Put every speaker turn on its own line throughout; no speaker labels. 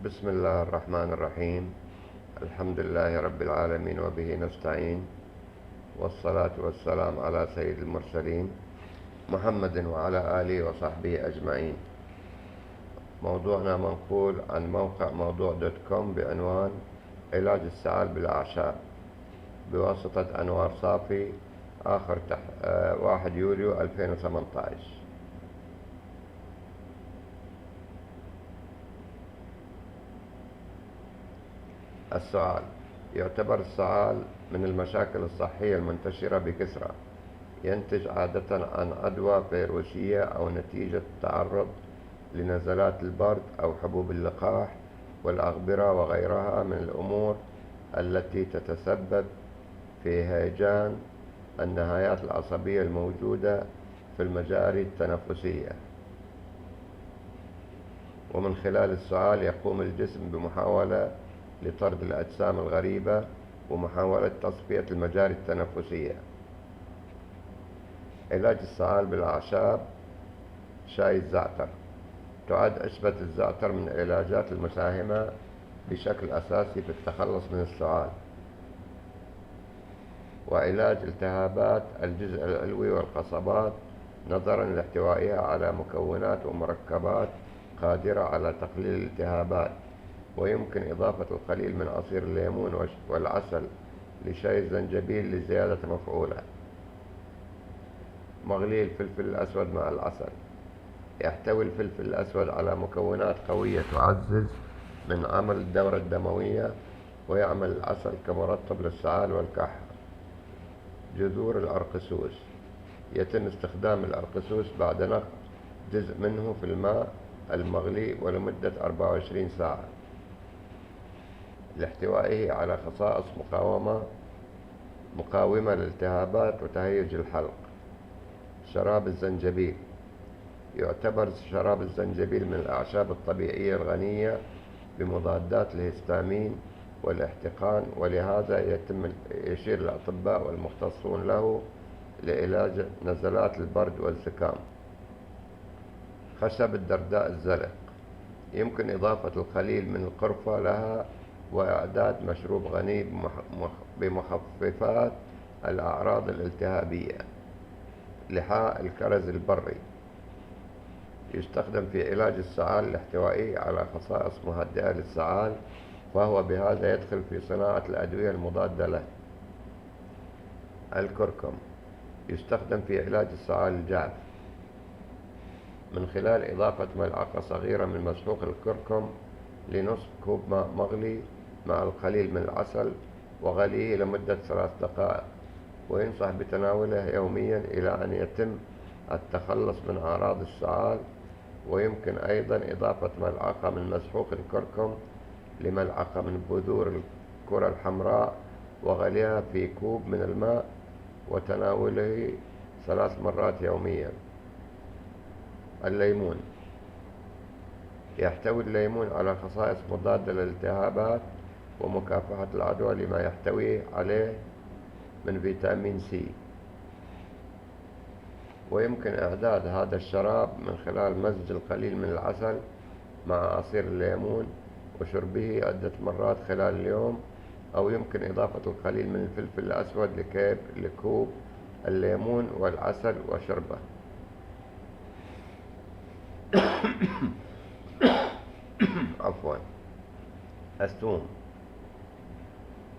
بسم الله الرحمن الرحيم. الحمد لله رب العالمين وبه نستعين، والصلاة والسلام على سيد المرسلين محمد وعلى آله وصحبه أجمعين. موضوعنا منقول عن موقع موضوع دوت كوم بعنوان علاج السعال بالأعشاب بواسطة أنوار صافي، آخر 1 يوليو 2018. السعال: يعتبر السعال من المشاكل الصحية المنتشرة بكثرة، ينتج عادة عن عدوى فيروسية أو نتيجة تعرض لنزلات البرد أو حبوب اللقاح والأغبرة وغيرها من الأمور التي تتسبب في هيجان النهايات العصبية الموجودة في المجاري التنفسية. ومن خلال السعال يقوم الجسم بمحاولة لطرد الأجسام الغريبة ومحاولة تصفية المجاري التنفسية. علاج السعال بالأعشاب: شاي الزعتر. تعد عشبة الزعتر من العلاجات المساهمة بشكل أساسي في التخلص من السعال وعلاج التهابات الجزء العلوي والقصبات، نظرا لاحتوائها على مكونات ومركبات قادرة على تقليل الالتهابات. ويمكن إضافة القليل من عصير الليمون والعسل لشاي الزنجبيل لزيادة مفعوله. مغلي الفلفل الأسود مع العسل. يحتوي الفلفل الأسود على مكونات قوية تعزز من عمل الدورة الدموية، ويعمل العسل كمرطب للسعال والكحة. جذور الأرقسوس: يتم استخدام الأرقسوس بعد نقع جزء منه في الماء المغلي ولمدة 24 ساعة لاحتوائه على خصائص مقاومة للالتهابات وتهيج الحلق. شراب الزنجبيل: يعتبر شراب الزنجبيل من الأعشاب الطبيعية الغنية بمضادات الهستامين والاحتقان، ولهذا يشير الأطباء والمختصون له لعلاج نزلات البرد والزكام. خشب الدرداء الزلق: يمكن إضافة القليل من القرفة لها وإعداد مشروب غني بمخففات الأعراض الالتهابية. لحاء الكرز البري: يستخدم في علاج السعال لاحتوائه على خصائص مهدئة للسعال، وهو بهذا يدخل في صناعة الأدوية المضادة له. الكركم: يستخدم في علاج السعال الجاف من خلال إضافة ملعقة صغيرة من مسحوق الكركم لنصف كوب ماء مغلي مع القليل من العسل وغليه لمدة 3 دقائق. وينصح بتناوله يوميا إلى أن يتم التخلص من أعراض السعال. ويمكن أيضا إضافة ملعقة من مسحوق الكركم لملعقة من بذور الكرة الحمراء وغليها في كوب من الماء وتناوله 3 مرات يوميا. الليمون: يحتوي الليمون على خصائص مضادة للالتهابات ومكافحة العدوى لما يحتوي عليه من فيتامين سي. ويمكن إعداد هذا الشراب من خلال مزج القليل من العسل مع عصير الليمون وشربه عدة مرات خلال اليوم، أو يمكن إضافة القليل من الفلفل الأسود لكوب الليمون والعسل وشربه. الثوم: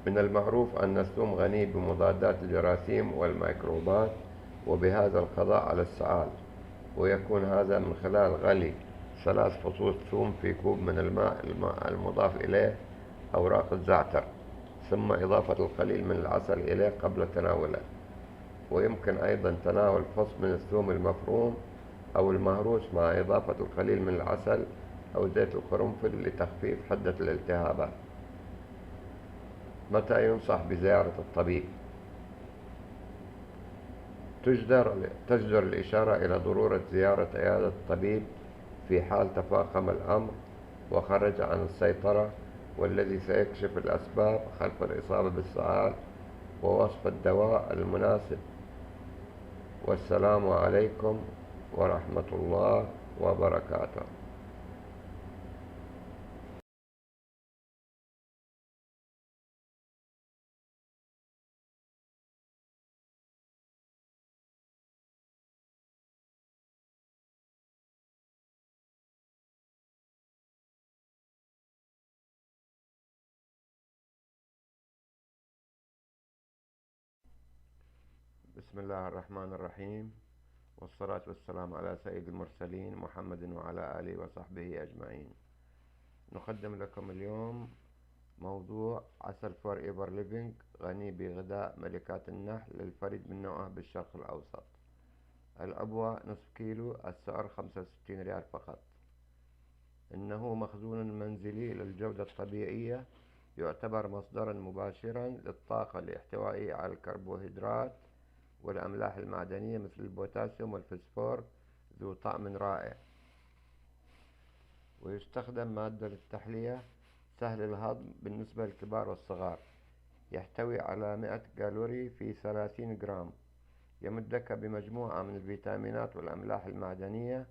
من المعروف أن الثوم غني بمضادات الجراثيم والميكروبات، وبهذا القضاء على السعال. ويكون هذا من خلال غلي 3 فصوص ثوم في كوب من الماء المضاف إليه أوراق الزعتر، ثم إضافة القليل من العسل إليه قبل تناوله. ويمكن أيضا تناول فص من الثوم المفروم أو المهروس مع إضافة القليل من العسل أو زيت القرنفل لتخفيف حدة الالتهابات. متى ينصح بزيارة الطبيب؟ تجدر الإشارة إلى ضرورة زيارة عيادة الطبيب في حال تفاقم الأمر وخرج عن السيطرة، والذي سيكشف الأسباب خلف الإصابة بالسعال ووصف الدواء المناسب. والسلام عليكم ورحمة الله وبركاته. بسم الله الرحمن الرحيم، والصلاة والسلام على سيد المرسلين محمد وعلى آله وصحبه أجمعين. نقدم لكم اليوم موضوع عسل فور ايفر ليفينج غني بغذاء ملكات النحل الفريد من نوعه بالشرق الأوسط. العبوة نصف كيلو، السعر 65 ريال فقط. إنه مخزون منزلي للجودة الطبيعية، يعتبر مصدرا مباشرا للطاقة لاحتوائه على الكربوهيدرات والأملاح المعدنية مثل البوتاسيوم والفسفور، ذو طعم رائع. ويستخدم مادة للتحلية، سهل الهضم بالنسبة للكبار والصغار، يحتوي على 100 كالوري في 30 جرام، يمدك بمجموعة من الفيتامينات والأملاح المعدنية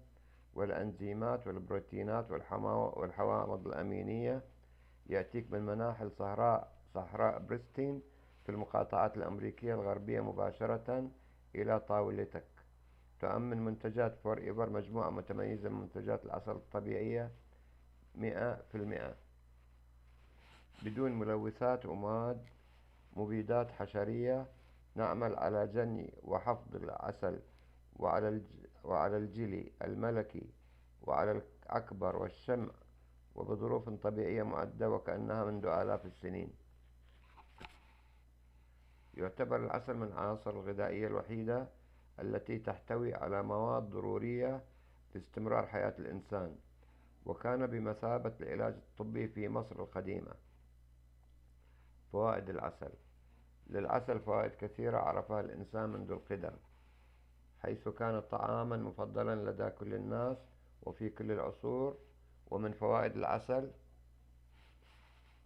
والأنزيمات والبروتينات والحوامض الأمينية. يأتيك من مناحل صحراء بريستين في المقاطعات الأمريكية الغربية مباشرة إلى طاولتك. تؤمن منتجات فور ايفر مجموعة متميزة من منتجات العسل الطبيعية 100% بدون ملوثات ومواد مبيدات حشرية. نعمل على جني وحفظ العسل وعلى الجلي الملكي وعلى الأكبر والشمع، وبظروف طبيعية معدة وكأنها منذ آلاف السنين. يعتبر العسل من العناصر الغذائية الوحيدة التي تحتوي على مواد ضرورية لاستمرار حياة الإنسان، وكان بمثابة العلاج الطبي في مصر القديمة. فوائد العسل. للعسل فوائد كثيرة عرفها الإنسان منذ القدم، حيث كان طعاما مفضلا لدى كل الناس وفي كل العصور. ومن فوائد العسل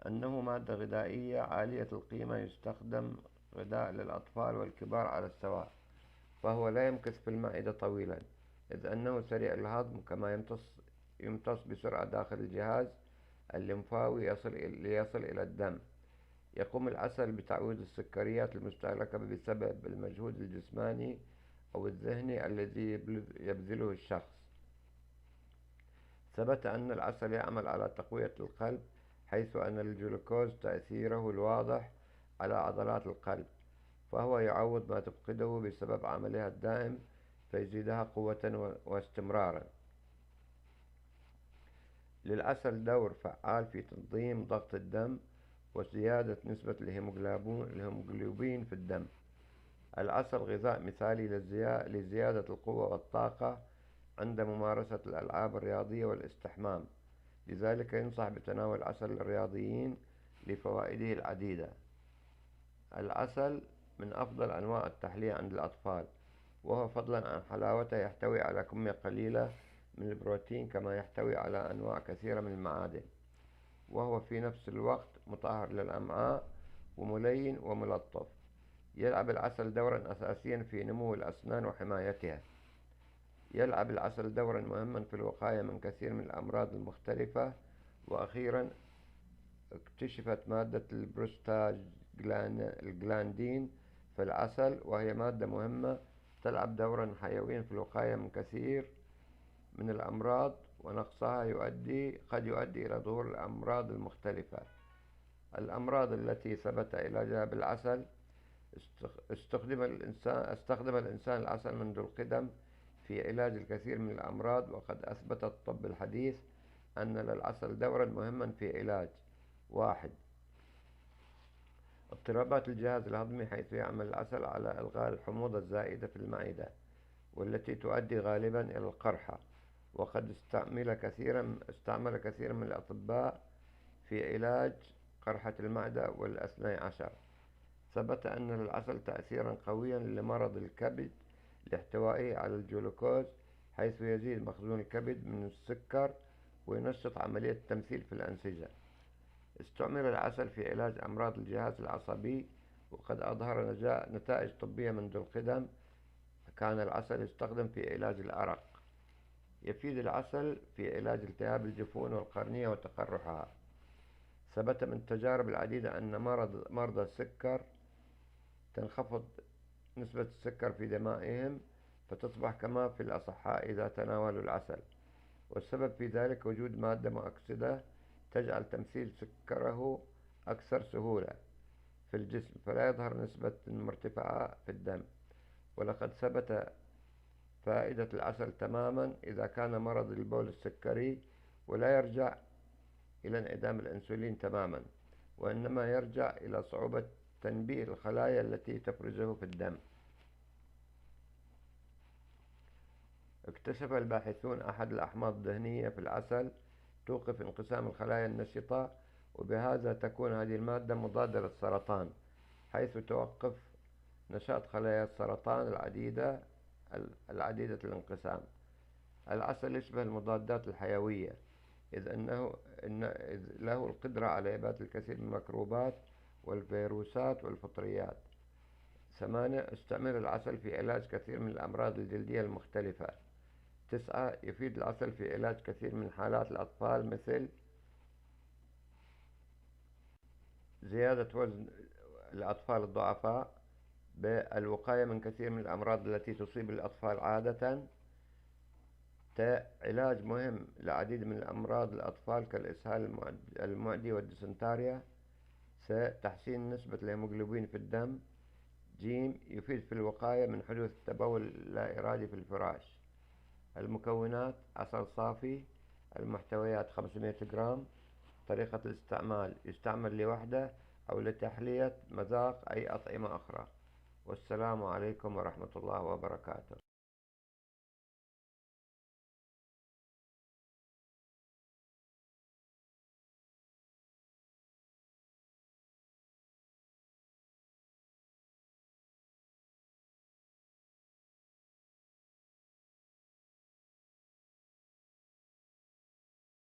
أنه مادة غذائية عالية القيمة، يستخدم غذاء للأطفال والكبار على السواء، فهو لا يمكث في المعدة طويلا، إذ أنه سريع الهضم، كما يمتص بسرعة داخل الجهاز الليمفاوي ليصل إلى الدم. يقوم العسل بتعويض السكريات المستهلكة بسبب المجهود الجسماني أو الذهني الذي يبذله الشخص. ثبت أن العسل يعمل على تقوية القلب، حيث أن الجلوكوز تأثيره الواضح على عضلات القلب، فهو يعوض ما تفقده بسبب عملها الدائم، فيزيدها قوة واستمرارا. للعسل دور فعال في تنظيم ضغط الدم وزيادة نسبة الهيموغلوبين في الدم. العسل غذاء مثالي لزيادة القوة والطاقة عند ممارسة الألعاب الرياضية والاستحمام، لذلك ينصح بتناول العسل للرياضيين لفوائده العديدة. العسل من أفضل أنواع التحلية عند الأطفال، وهو فضلا عن حلاوته يحتوي على كمية قليلة من البروتين، كما يحتوي على أنواع كثيرة من المعادن، وهو في نفس الوقت مطهر للأمعاء وملين وملطف. يلعب العسل دورا أساسيا في نمو الأسنان وحمايتها. يلعب العسل دورا مهما في الوقاية من كثير من الأمراض المختلفة. وأخيرا اكتشفت مادة البروستاجلاندين في العسل، وهي مادة مهمة تلعب دورا حيويا في الوقاية من كثير من الأمراض، ونقصها قد يؤدي إلى ظهور الأمراض المختلفة. الأمراض التي ثبت علاجها بالعسل. استخدم الإنسان العسل منذ القدم في علاج الكثير من الأمراض، وقد أثبت الطب الحديث أن للعسل دورا مهما في علاج: 1. اضطرابات الجهاز الهضمي، حيث يعمل العسل على إلغاء الحموضة الزائدة في المعدة، والتي تؤدي غالبا إلى القرحة، وقد استعمل كثيرا من الأطباء في علاج قرحة المعدة والأثني عشر. ثبت أن للعسل تأثيرا قويا لمرض الكبد لاحتوائه على الجلوكوز، حيث يزيد مخزون الكبد من السكر وينشط عملية التمثيل في الأنسجة. استعمل العسل في علاج أمراض الجهاز العصبي، وقد أظهر نتائج طبية منذ القدم. كان العسل يستخدم في علاج الأرق. يفيد العسل في علاج التهاب الجفون والقرنية وتقرحها. ثبت من التجارب العديدة أن مرضى السكر تنخفض نسبة السكر في دمائهم، فتصبح كما في الأصحاء إذا تناولوا العسل، والسبب في ذلك وجود مادة مؤكسدة تجعل تمثيل سكره أكثر سهولة في الجسم، فلا يظهر نسبة مرتفعة في الدم. ولقد ثبت فائدة العسل تماما إذا كان مرض البول السكري، ولا يرجع إلى انعدام الأنسولين تماما، وإنما يرجع إلى صعوبة تنبيه الخلايا التي تفرزه في الدم. اكتشف الباحثون أحد الأحماض الدهنية في العسل توقف انقسام الخلايا النشطة، وبهذا تكون هذه المادة مضادة للسرطان، حيث توقف نشاط خلايا السرطان العديدة الانقسام. العسل يشبه المضادات الحيوية، إذ له القدرة على إبادة الكثير من الميكروبات والفيروسات والفطريات. 8. استعمل العسل في علاج كثير من الأمراض الجلدية المختلفة. 9. يفيد العسل في علاج كثير من حالات الأطفال، مثل زيادة وزن الأطفال الضعفاء، بالوقاية من كثير من الأمراض التي تصيب الأطفال عادة. علاج مهم لعديد من الأمراض الأطفال كالإسهال المعدي والديسنتريا. تحسين نسبة الهيموغلوبين في الدم. ج. يفيد في الوقاية من حدوث التبول اللا إرادي في الفراش. المكونات: عسل صافي، المحتويات 500 جرام. طريقة الاستعمال: يستعمل لوحده أو لتحلية مذاق أي أطعمة أخرى. والسلام عليكم ورحمة الله وبركاته.